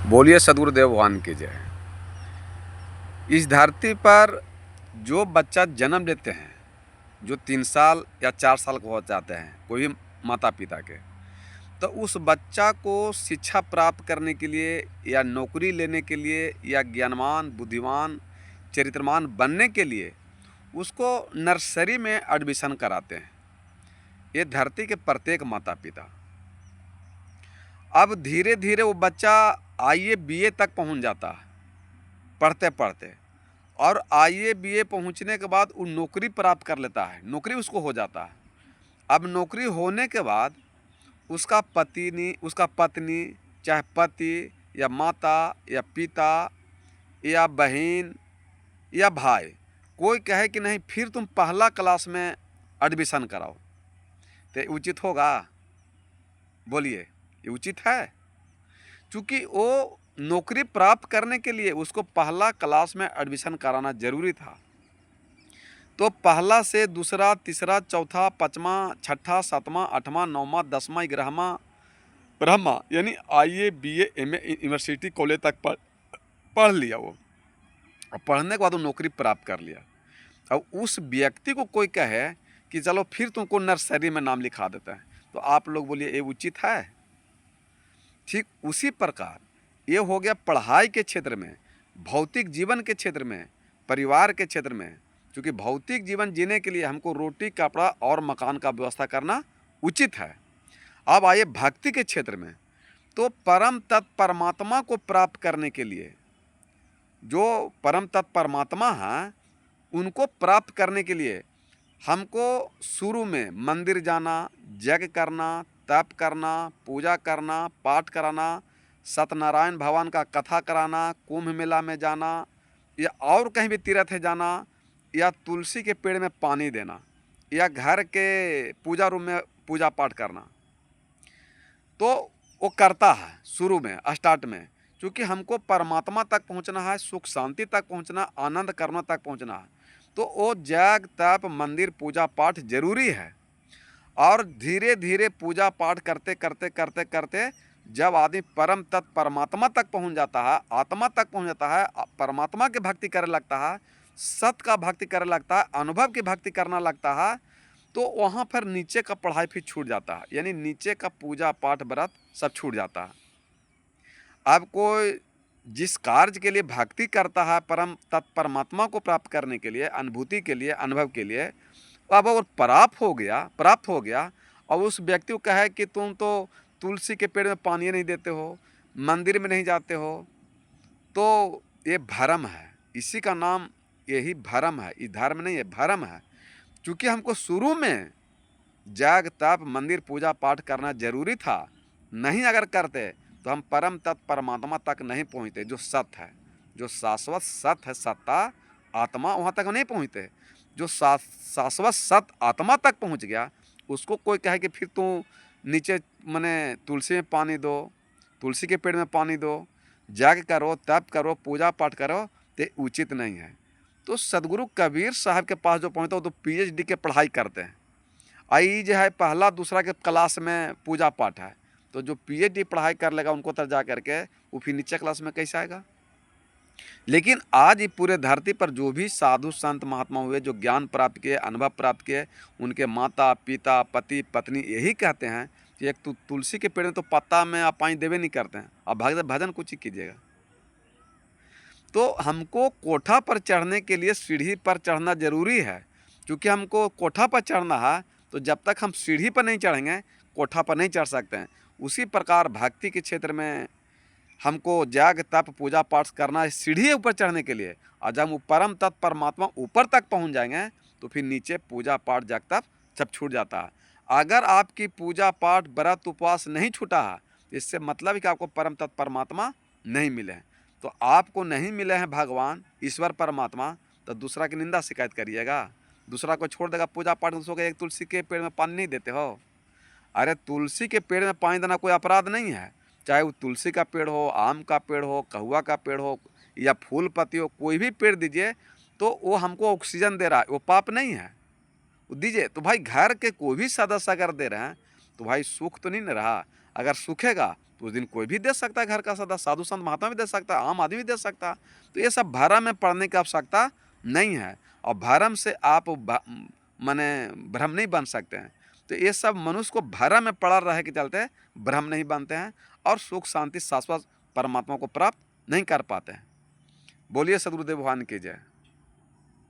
बोलिए सदगुरुदेव भगवान की जय। इस धरती पर जो बच्चा जन्म लेते हैं, जो 3 साल या 4 साल के हो जाते हैं कोई भी माता पिता के, तो उस बच्चा को शिक्षा प्राप्त करने के लिए या नौकरी लेने के लिए या ज्ञानवान बुद्धिमान चरित्रवान बनने के लिए उसको नर्सरी में एडमिशन कराते हैं। ये धरती के प्रत्येक माता पिता। अब धीरे धीरे वो बच्चा आईए बीए तक पहुंच जाता है पढ़ते पढ़ते, और आईए बीए पहुंचने के बाद वो नौकरी प्राप्त कर लेता है, नौकरी उसको हो जाता है। अब नौकरी होने के बाद उसका पत्नी चाहे पति या माता या पिता या बहन या भाई कोई कहे कि नहीं फिर तुम पहला क्लास में एडमिशन कराओ, तो उचित होगा? बोलिए, ये उचित है? क्योंकि वो नौकरी प्राप्त करने के लिए उसको पहला क्लास में एडमिशन कराना जरूरी था। तो पहला से दूसरा तीसरा चौथा पाँचवा छठा सातवां आठवां नौवां 10वां 11वां 12वां यानी आईए बीए एमए यूनिवर्सिटी कॉलेज तक पढ़ लिया वो, और पढ़ने के बाद वो नौकरी प्राप्त कर लिया। अब उस व्यक्ति को कोई कहे कि चलो फिर तुमको नर्सरी में नाम लिखा देता है, तो आप लोग बोलिए ये उचित है? ठीक उसी प्रकार ये हो गया पढ़ाई के क्षेत्र में, भौतिक जीवन के क्षेत्र में, परिवार के क्षेत्र में। क्योंकि भौतिक जीवन जीने के लिए हमको रोटी कपड़ा और मकान का व्यवस्था करना उचित है। अब आइए भक्ति के क्षेत्र में, तो परम तत्व परमात्मा को प्राप्त करने के लिए जो परम तत्व परमात्मा हैं उनको प्राप्त करने के लिए हमको शुरू में मंदिर जाना, यज्ञ करना, तप करना, पूजा करना, पाठ कराना, सत्यनारायण भगवान का कथा कराना, कुंभ मेला में जाना या और कहीं भी तीर्थ है जाना, या तुलसी के पेड़ में पानी देना, या घर के पूजा रूम में पूजा पाठ करना, तो वो करता है शुरू में स्टार्ट में। क्योंकि हमको परमात्मा तक पहुंचना है, सुख शांति तक पहुंचना, आनंद करना तक पहुंचना है, तो वो जग तप मंदिर पूजा पाठ जरूरी है। और धीरे धीरे पूजा पाठ करते करते करते करते जब आदमी परम तत्व परमात्मा तक पहुंच जाता है, आत्मा तक पहुंच जाता है, परमात्मा की भक्ति करने लगता है, सत्य का भक्ति करने लगता है, अनुभव की भक्ति करना लगता है, तो वहाँ पर नीचे का पढ़ाई फिर छूट जाता है, यानी नीचे का पूजा पाठ व्रत सब छूट जाता है। अब कोई जिस कार्य के लिए भक्ति करता है परम तत्व परमात्मा को प्राप्त करने के लिए, अनुभूति के लिए, अनुभव के लिए, अब वो प्राप्त हो गया और उस व्यक्ति को कहे कि तुम तो तुलसी के पेड़ में पानी नहीं देते हो, मंदिर में नहीं जाते हो, तो ये भरम है। इसी का नाम यही भरम है, ये धर्म नहीं है, भरम है। क्योंकि हमको शुरू में जग तप मंदिर पूजा पाठ करना जरूरी था, नहीं अगर करते तो हम परम तत्व परमात्मा तक नहीं पहुँचते। जो सत्य है, जो शाश्वत सत्य है, सत्ता आत्मा, वहाँ तक नहीं पहुँचते। जो शाश्वत सत्य आत्मा तक पहुँच गया उसको कोई कहे कि फिर तू नीचे मने तुलसी में पानी दो, तुलसी के पेड़ में पानी दो, जग करो, तप करो, पूजा पाठ करो, तो उचित नहीं है। तो सदगुरु कबीर साहब के पास जो पहुँचता वो तो PhD के पढ़ाई करते हैं। आई जो है पहला दूसरा के क्लास में पूजा पाठ है, तो जो PhD पढ़ाई कर लेगा उनको तर जा करके वो फिर नीचे क्लास में कैसे आएगा? लेकिन आज ये पूरे धरती पर जो भी साधु संत महात्मा हुए, जो ज्ञान प्राप्त किए, अनुभव प्राप्त किए, उनके माता पिता पति पत्नी यही कहते हैं कि एक तुलसी के पेड़ में तो पत्ता में आप पानी देवे नहीं करते हैं, अब भजन कुछ ही कीजिएगा। तो हमको कोठा पर चढ़ने के लिए सीढ़ी पर चढ़ना जरूरी है। क्योंकि हमको कोठा पर चढ़ना है, तो जब तक हम सीढ़ी पर नहीं चढ़ेंगे कोठा पर नहीं चढ़ सकते हैं। उसी प्रकार भक्ति के क्षेत्र में हमको जग तप पूजा पाठ करना है सीढ़ी ऊपर चढ़ने के लिए, और जब हम परम तत्व परमात्मा ऊपर तक पहुंच जाएंगे तो फिर नीचे पूजा पाठ जग तप सब छूट जाता है। अगर आपकी पूजा पाठ व्रत उपवास नहीं छूटा है, इससे मतलब है कि आपको परम तत्व परमात्मा नहीं मिले हैं। तो आपको नहीं मिले हैं भगवान ईश्वर परमात्मा, तो दूसरा की निंदा शिकायत करिएगा, दूसरा को छोड़ देगा पूजा पाठ, दूसरों को एक तुलसी के पेड़ में पानी नहीं देते हो। अरे तुलसी के पेड़ में पानी देना कोई अपराध नहीं है, चाहे वो तुलसी का पेड़ हो, आम का पेड़ हो, कहुआ का पेड़ हो या फूल पत्ती हो, कोई भी पेड़ दीजिए तो वो हमको ऑक्सीजन दे रहा है, वो पाप नहीं है, वो दीजिए। तो भाई घर के कोई भी सदस्य अगर दे रहे हैं तो भाई सुख तो नहीं न रहा। अगर सूखेगा तो उस दिन कोई भी दे सकता है, घर का सदस्य, साधु संत महात्मा भी दे सकता है, आम आदमी भी दे सकता है। तो ये सब भरम में पड़ने की आवश्यकता नहीं है, और भरम से आप माने भ्रम नहीं बन सकते हैं। तो ये सब मनुष्य को भरम में पड़ा रहे के चलते भ्रम नहीं बनते हैं और सुख शांति शाश्वत परमात्मा को प्राप्त नहीं कर पाते हैं। बोलिए सद्गुरुदेव भगवान की जय।